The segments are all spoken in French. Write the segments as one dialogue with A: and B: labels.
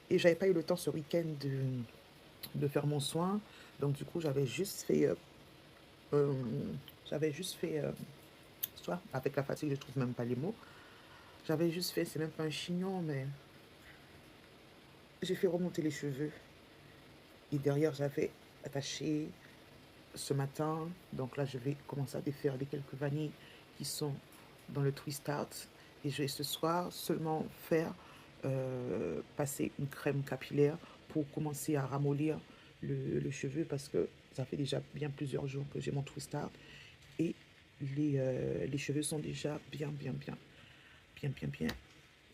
A: Et j'avais pas eu le temps ce week-end de faire mon soin. Donc du coup, euh, j'avais juste fait, soit avec la fatigue, je trouve même pas les mots. J'avais juste fait, c'est même pas un chignon, mais j'ai fait remonter les cheveux. Et derrière, j'avais attaché ce matin. Donc là, je vais commencer à défaire les quelques vanilles qui sont dans le twist out. Et je vais ce soir seulement faire passer une crème capillaire pour commencer à ramollir le cheveu parce que ça fait déjà bien plusieurs jours que j'ai mon twist out et les cheveux sont déjà bien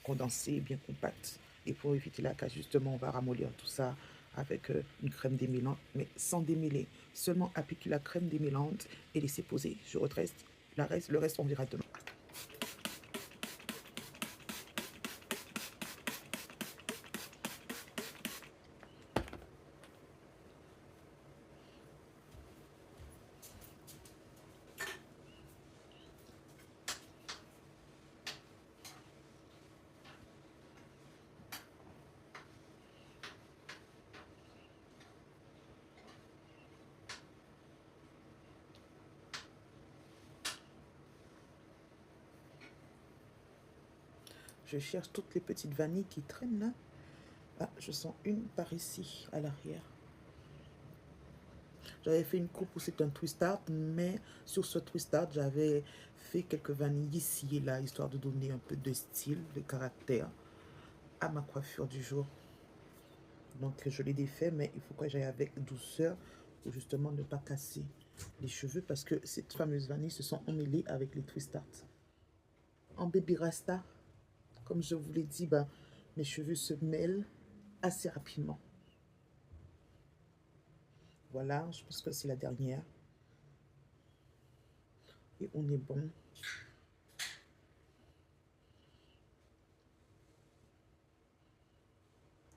A: condensés, bien compacts. Et pour éviter la casse, justement, on va ramollir tout ça avec une crème démêlante, mais sans démêler. Seulement appliquer la crème démêlante et laisser poser. Je redresse le reste, on verra demain. Je cherche toutes les petites vanilles qui traînent là. Ah, je sens une par ici, à l'arrière. J'avais fait une coupe où c'est un twist art, mais sur ce twist art, j'avais fait quelques vanilles ici et là, histoire de donner un peu de style, de caractère à ma coiffure du jour. Donc je l'ai défait, mais il faut que j'aille avec douceur pour justement ne pas casser les cheveux parce que cette fameuse vanille se sont emmêlées avec les twist art. En baby rasta, comme je vous l'ai dit, ben, mes cheveux se mêlent assez rapidement. Voilà, je pense que c'est la dernière. Et on est bon.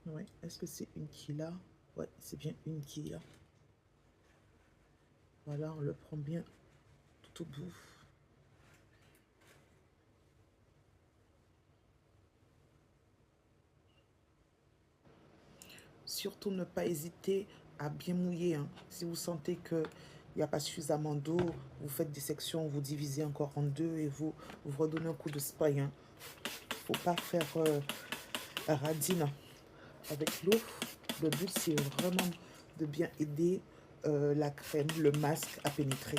A: Ouais, est-ce que c'est une qui est là? Ouais, c'est bien une qui est là. Voilà, on le prend bien tout au bout. Surtout ne pas hésiter à bien mouiller, hein. Si vous sentez qu'il n'y a pas suffisamment d'eau, vous faites des sections, vous divisez encore en deux et vous redonnez un coup de spray, hein. Faut pas faire radine avec l'eau. Le but, c'est vraiment de bien aider la crème, le masque à pénétrer.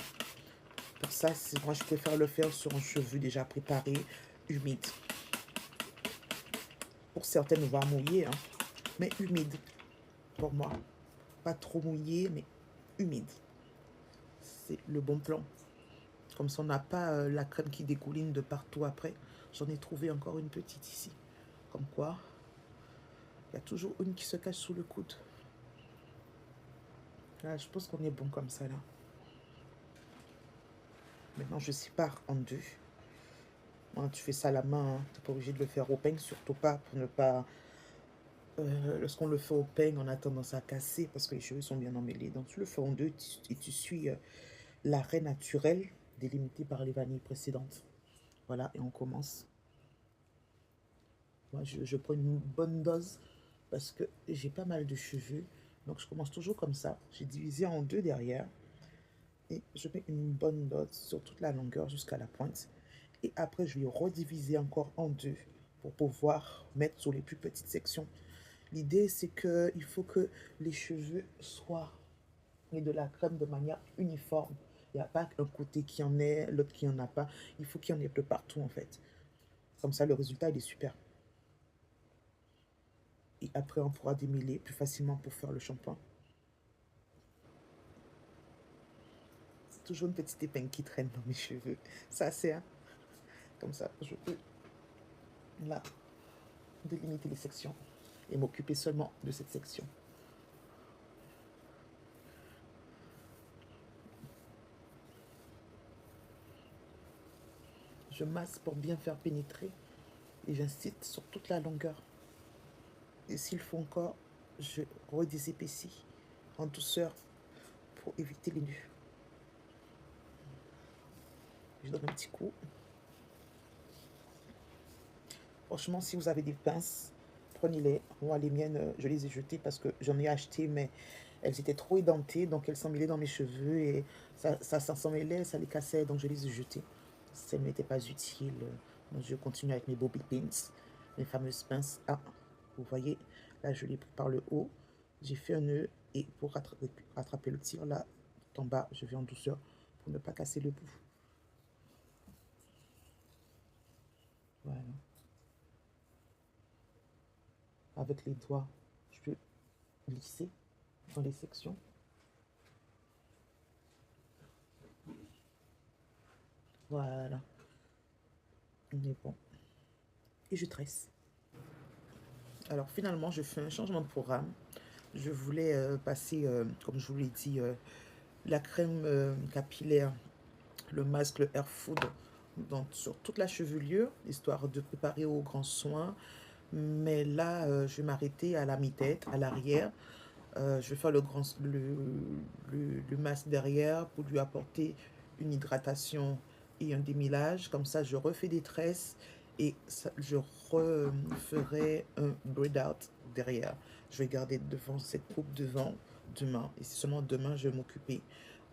A: Pour ça, moi, je préfère le faire sur un cheveu déjà préparé, humide. Pour certaines, on va mouiller, hein, mais humide pour moi. Pas trop mouillé, mais humide. C'est le bon plan. Comme ça, on n'a pas la crème qui dégouline de partout après. J'en ai trouvé encore une petite ici. Comme quoi, il y a toujours une qui se cache sous le coude. Là, je pense qu'on est bon comme ça, là. Maintenant, je sépare en deux. Moi, tu fais ça à la main, hein. Tu n'es pas obligé de le faire au peigne, surtout pas pour ne pas... lorsqu'on le fait au peigne, on a tendance à casser parce que les cheveux sont bien emmêlés. Donc, tu le fais en deux et tu suis l'arrêt naturel délimité par les vanilles précédentes. Voilà, et on commence. Moi, je prends une bonne dose parce que j'ai pas mal de cheveux. Donc, je commence toujours comme ça. J'ai divisé en deux derrière. Et je mets une bonne dose sur toute la longueur jusqu'à la pointe. Et après, je vais rediviser encore en deux pour pouvoir mettre sur les plus petites sections. L'idée, c'est qu'il faut que les cheveux soient et de la crème de manière uniforme. Il n'y a pas un côté qui en est, l'autre qui en a pas. Il faut qu'il y en ait de partout, en fait. Comme ça, le résultat, il est super. Et après, on pourra démêler plus facilement pour faire le shampoing. C'est toujours une petite épingle qui traîne dans mes cheveux. Ça sert. Comme ça, je peux, là, délimiter les sections et m'occuper seulement de cette section. Je masse pour bien faire pénétrer et j'incite sur toute la longueur. Et s'il faut encore, je redésépaissis en douceur pour éviter les nœuds. Je donne un petit coup. Franchement, si vous avez des pinces, prenez-les. Moi, les miennes, je les ai jetées parce que j'en ai acheté, mais elles étaient trop édentées, donc elles s'emmêlaient dans mes cheveux et ça s'emmêlait, ça les cassait, donc je les ai jetées. Ça ne m'était pas utile. Donc je continue avec mes bobby pins, mes fameuses pinces. Ah, vous voyez, là, je l'ai pris par le haut. J'ai fait un nœud et pour rattraper le tir, là, en bas, je vais en douceur pour ne pas casser le bout. Voilà. Avec les doigts, je peux glisser dans les sections. Voilà, on est bon. Et je tresse. Alors finalement, je fais un changement de programme. Je voulais passer, comme je vous l'ai dit, la crème capillaire, le masque, le Air Food, donc, sur toute la chevelure, histoire de préparer aux grands soins. Mais là, je vais m'arrêter à la mi-tête, à l'arrière. Je vais faire le masque derrière pour lui apporter une hydratation et un démêlage. Comme ça, je refais des tresses et je referai un braid out derrière. Je vais garder devant cette coupe devant demain. Et c'est seulement demain, je vais m'occuper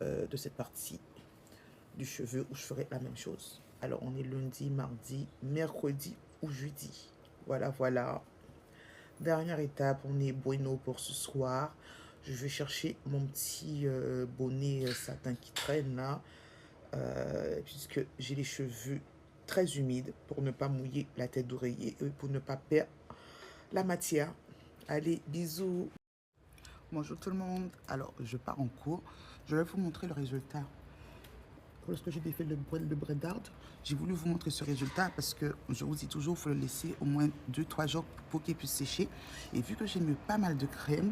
A: de cette partie du cheveu où je ferai la même chose. Alors, on est lundi, mardi, mercredi ou jeudi. Voilà, voilà. Dernière étape, on est bueno pour ce soir. Je vais chercher mon petit bonnet satin qui traîne là, puisque j'ai les cheveux très humides pour ne pas mouiller la tête d'oreiller et pour ne pas perdre la matière. Allez, bisous. Bonjour tout le monde. Alors, je pars en cours. Je vais vous montrer le résultat. Lorsque j'ai défait le braid out, j'ai voulu vous montrer ce résultat parce que je vous dis toujours, il faut le laisser au moins 2-3 jours pour qu'il puisse sécher. Et vu que j'ai mis pas mal de crème,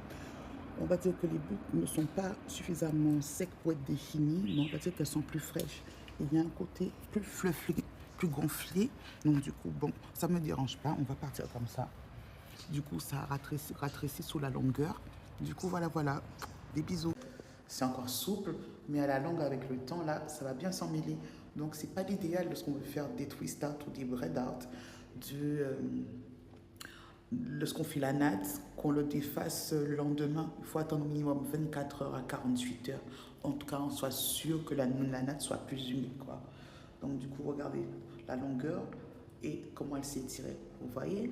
A: on va dire que les boucles ne sont pas suffisamment secs pour être définies, mais on va dire qu'elles sont plus fraîches. Et il y a un côté plus fluffy, plus gonflé. Donc du coup, bon, ça ne me dérange pas, on va partir comme ça. Du coup, ça a ratréci sous la longueur. Du coup, voilà, voilà. Des bisous. C'est encore souple, mais à la longue, avec le temps, là, ça va bien s'emmêler. Donc, c'est pas l'idéal lorsqu'on veut faire des twist out ou des braid out, lorsqu'on fait la natte, qu'on le défasse le lendemain. Il faut attendre au minimum 24 heures à 48 heures. En tout cas, on soit sûr que la natte soit plus humide, quoi. Donc, du coup, regardez la longueur et comment elle s'est tirée. Vous voyez?